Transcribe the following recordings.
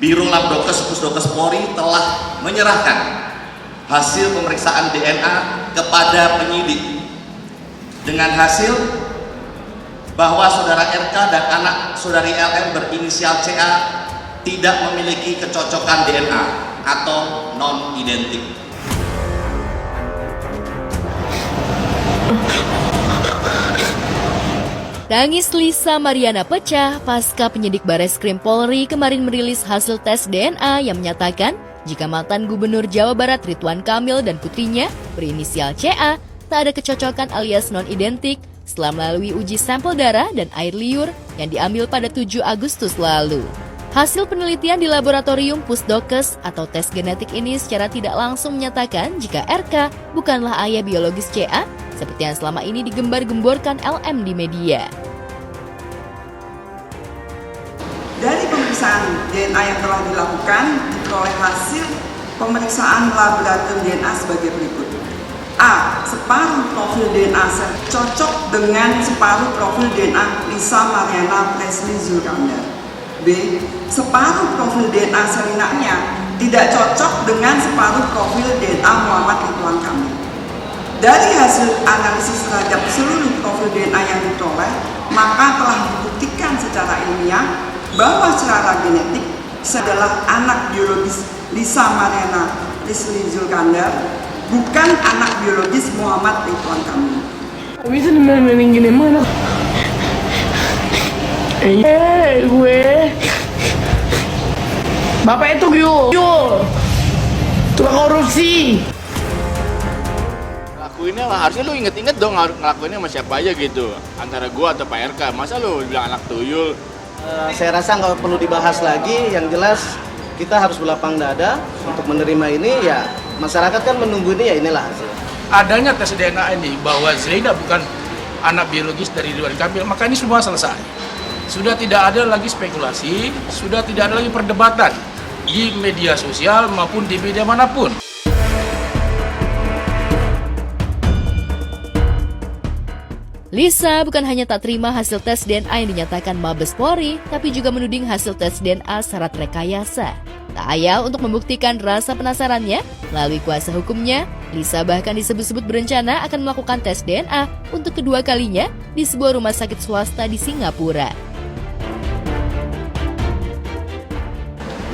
Biro Labdokes Pusdokes Polri telah menyerahkan hasil pemeriksaan DNA kepada penyidik dengan hasil bahwa saudara RK dan anak saudari LM berinisial CA tidak memiliki kecocokan DNA atau non-identik. Tangis Lisa Mariana pecah pasca penyidik Bareskrim Polri kemarin merilis hasil tes DNA yang menyatakan jika mantan Gubernur Jawa Barat Ridwan Kamil dan putrinya berinisial CA tak ada kecocokan alias non-identik setelah melalui uji sampel darah dan air liur yang diambil pada 7 Agustus lalu. Hasil penelitian di laboratorium Pusdokes atau tes genetik ini secara tidak langsung menyatakan jika RK bukanlah ayah biologis CA seperti yang selama ini digembar-gemborkan LM di media. Dari pemeriksaan DNA yang telah dilakukan, diperoleh hasil pemeriksaan laboratorium DNA sebagai berikut. A. Separuh profil DNA cocok dengan separuh profil DNA Lisa Mariana Presley Zulkandar. B. Separuh profil DNA selinaknya tidak cocok dengan separuh profil DNA Muhammad Ridwan Kamil. Dari hasil analisis terhadap seluruh profil DNA yang diperoleh, maka telah dibuktikan secara ilmiah bahwa secara genetik adalah anak biologis Lisa Mariana Presley Zulkandar, bukan anak biologis Muhammad Ridwan Kamil. Bisa dimainin gini mana? Gue Bapak itu Yul tukang korupsi. Ngelakuinnya harusnya lu inget-inget dong ngelakuinnya sama siapa aja gitu, antara gua atau Pak RK. Masa lu bilang anak tuyul? Saya rasa nggak perlu dibahas lagi. Yang jelas kita harus berlapang dada untuk menerima ini. Ya masyarakat kan menunggu ini, ya inilah hasil. Adanya tes DNA ini bahwa Zaida bukan anak biologis dari Ridwan Kamil, maka ini semua selesai. Sudah tidak ada lagi spekulasi, sudah tidak ada lagi perdebatan di media sosial maupun di media manapun. Lisa bukan hanya tak terima hasil tes DNA yang dinyatakan Mabes Polri, tapi juga menuding hasil tes DNA syarat rekayasa. Tak ayal untuk membuktikan rasa penasarannya, melalui kuasa hukumnya, Lisa bahkan disebut-sebut berencana akan melakukan tes DNA untuk kedua kalinya di sebuah rumah sakit swasta di Singapura.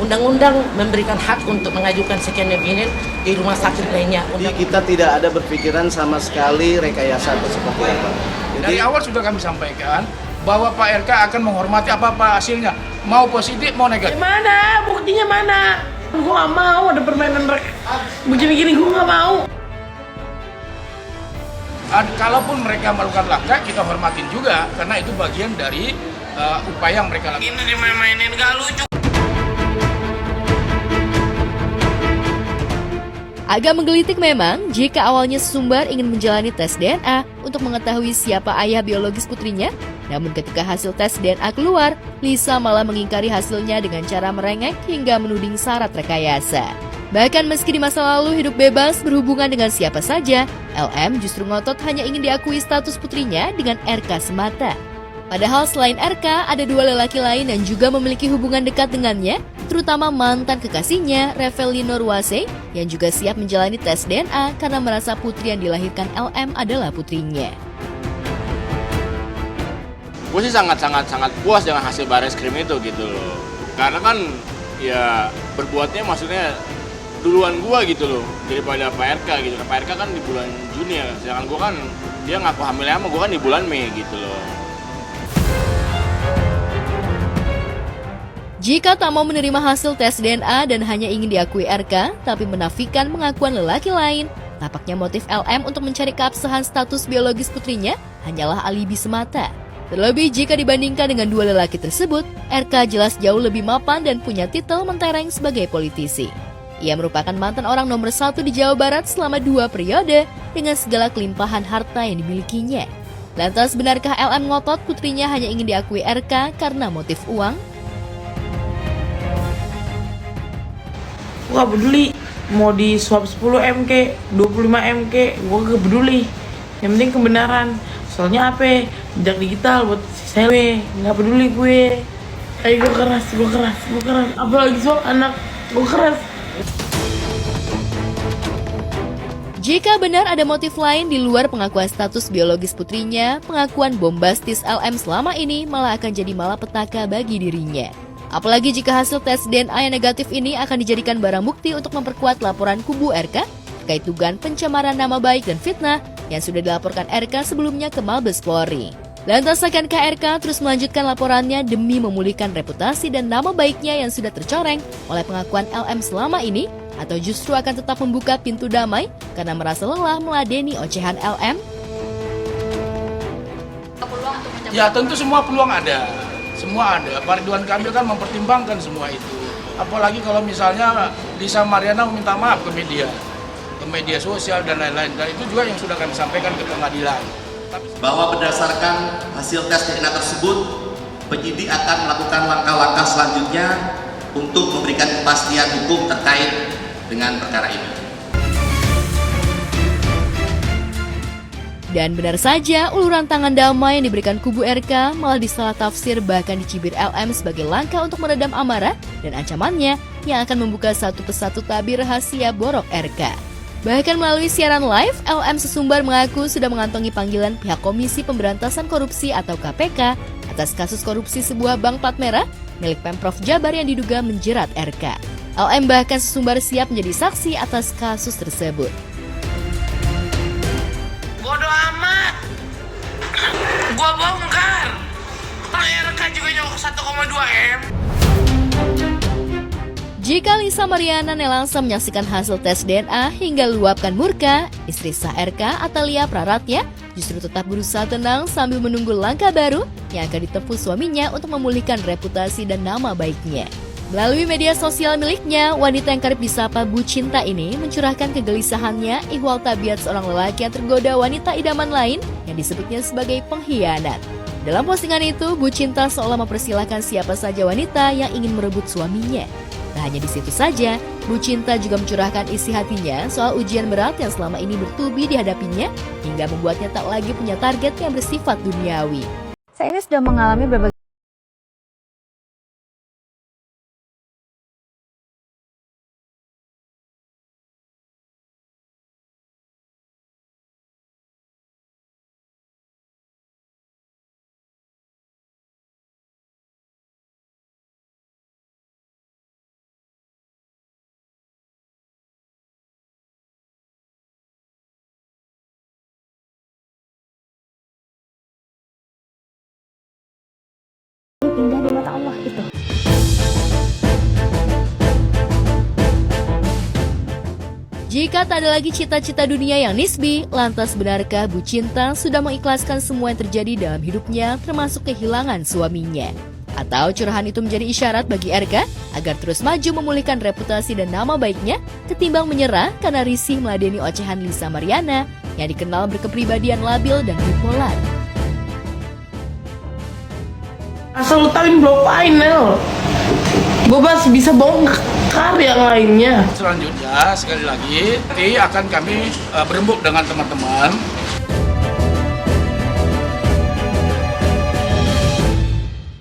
Undang-undang memberikan hak untuk mengajukan second opinion di rumah sakit lainnya. Jadi kita tidak ada berpikiran sama sekali rekayasa atau seperti apa. Dari awal sudah kami sampaikan bahwa Pak RK akan menghormati apa-apa hasilnya, mau positif mau negatif. Mana buktinya mana? Gue gak mau ada permainan begini-gini, gue gak mau. Kalaupun mereka melakukan langkah, kita hormatin juga karena itu bagian dari upaya yang mereka lakukan. Ini dimainin gak lucu. Agak menggelitik memang jika awalnya sesumbar ingin menjalani tes DNA untuk mengetahui siapa ayah biologis putrinya, namun ketika hasil tes DNA keluar, Lisa malah mengingkari hasilnya dengan cara merengek hingga menuding syarat rekayasa. Bahkan meski di masa lalu hidup bebas berhubungan dengan siapa saja, LM justru ngotot hanya ingin diakui status putrinya dengan RK semata. Padahal selain RK, ada dua lelaki lain yang juga memiliki hubungan dekat dengannya, terutama mantan kekasihnya, Revelino Ruase, yang juga siap menjalani tes DNA karena merasa putri yang dilahirkan LM adalah putrinya. Gue sih sangat puas dengan hasil Bareskrim itu gitu loh. Karena kan ya berbuatnya maksudnya duluan gua gitu loh daripada Pak RK gitu. Pak RK kan di bulan Juni ya, sedangkan gua kan dia ngaku hamilnya sama gua kan di bulan Mei gitu loh. Jika tak mau menerima hasil tes DNA dan hanya ingin diakui RK, tapi menafikan pengakuan lelaki lain, tampaknya motif LM untuk mencari keabsahan status biologis putrinya hanyalah alibi semata. Terlebih jika dibandingkan dengan dua lelaki tersebut, RK jelas jauh lebih mapan dan punya titel mentereng sebagai politisi. Ia merupakan mantan orang nomor 1 di Jawa Barat selama 2 periode dengan segala kelimpahan harta yang dimilikinya. Lantas benarkah LM ngotot putrinya hanya ingin diakui RK karena motif uang? Gue gak peduli mau di swab 10 M ke 25 M ke, gue gak peduli. Yang penting kebenaran. Soalnya apa? Jejak digital buat si cewek, gak peduli gue. Gue keras. Apalagi soal anak, gue keras. Jika benar ada motif lain di luar pengakuan status biologis putrinya, pengakuan bombastis LM selama ini malah akan jadi malapetaka bagi dirinya. Apalagi jika hasil tes DNA yang negatif ini akan dijadikan barang bukti untuk memperkuat laporan kubu RK terkait dugaan pencemaran nama baik dan fitnah yang sudah dilaporkan RK sebelumnya ke Mabes Polri. Lantas akankah RK terus melanjutkan laporannya demi memulihkan reputasi dan nama baiknya yang sudah tercoreng oleh pengakuan LM selama ini? Atau justru akan tetap membuka pintu damai karena merasa lelah meladeni ocehan LM? Ya tentu semua peluang ada. Semua ada. Pak Ridwan Kamil kan mempertimbangkan semua itu. Apalagi kalau misalnya Lisa Mariana meminta maaf ke media sosial dan lain-lain. Dan itu juga yang sudah kami sampaikan ke pengadilan. Bahwa berdasarkan hasil tes DNA tersebut, penyidik akan melakukan langkah-langkah selanjutnya untuk memberikan kepastian hukum terkait dengan perkara ini. Dan benar saja, uluran tangan damai yang diberikan kubu RK malah disalah tafsir bahkan dicibir LM sebagai langkah untuk meredam amarah dan ancamannya yang akan membuka satu persatu tabir rahasia borok RK. Bahkan melalui siaran live, LM Sesumbar mengaku sudah mengantongi panggilan pihak Komisi Pemberantasan Korupsi atau KPK atas kasus korupsi sebuah bank plat merah milik Pemprov Jabar yang diduga menjerat RK. LM bahkan Sesumbar siap menjadi saksi atas kasus tersebut. Bodo amat. Gua bongkar. RK juga nyokok 1,2 M. Jika Lisa Mariana Nelangsa menyaksikan hasil tes DNA hingga luapkan murka, istri sah RK Atalia Praratya justru tetap berusaha tenang sambil menunggu langkah baru yang akan ditempuh suaminya untuk memulihkan reputasi dan nama baiknya. Melalui media sosial miliknya, wanita yang kerap disapa Bu Cinta ini mencurahkan kegelisahannya ihwal tabiat seorang lelaki yang tergoda wanita idaman lain yang disebutnya sebagai pengkhianat. Dalam postingan itu, Bu Cinta seolah mempersilahkan siapa saja wanita yang ingin merebut suaminya. Tak hanya di situ saja, Bu Cinta juga mencurahkan isi hatinya soal ujian berat yang selama ini bertubi dihadapinya hingga membuatnya tak lagi punya target yang bersifat duniawi. Saya ini sudah mengalami berbagai indah di mata Allah itu. Jika tak ada lagi cita-cita dunia yang nisbi, lantas benarkah Bu Cinta sudah mengikhlaskan semua yang terjadi dalam hidupnya termasuk kehilangan suaminya? Atau curahan itu menjadi isyarat bagi RK agar terus maju memulihkan reputasi dan nama baiknya ketimbang menyerah karena risih meladeni ocehan Lisa Mariana yang dikenal berkepribadian labil dan bipolar? Asal lu tauin blokain, Nel. Gue masih bisa bongkar yang lainnya. Selanjutnya sekali lagi nanti akan kami berembuk dengan teman-teman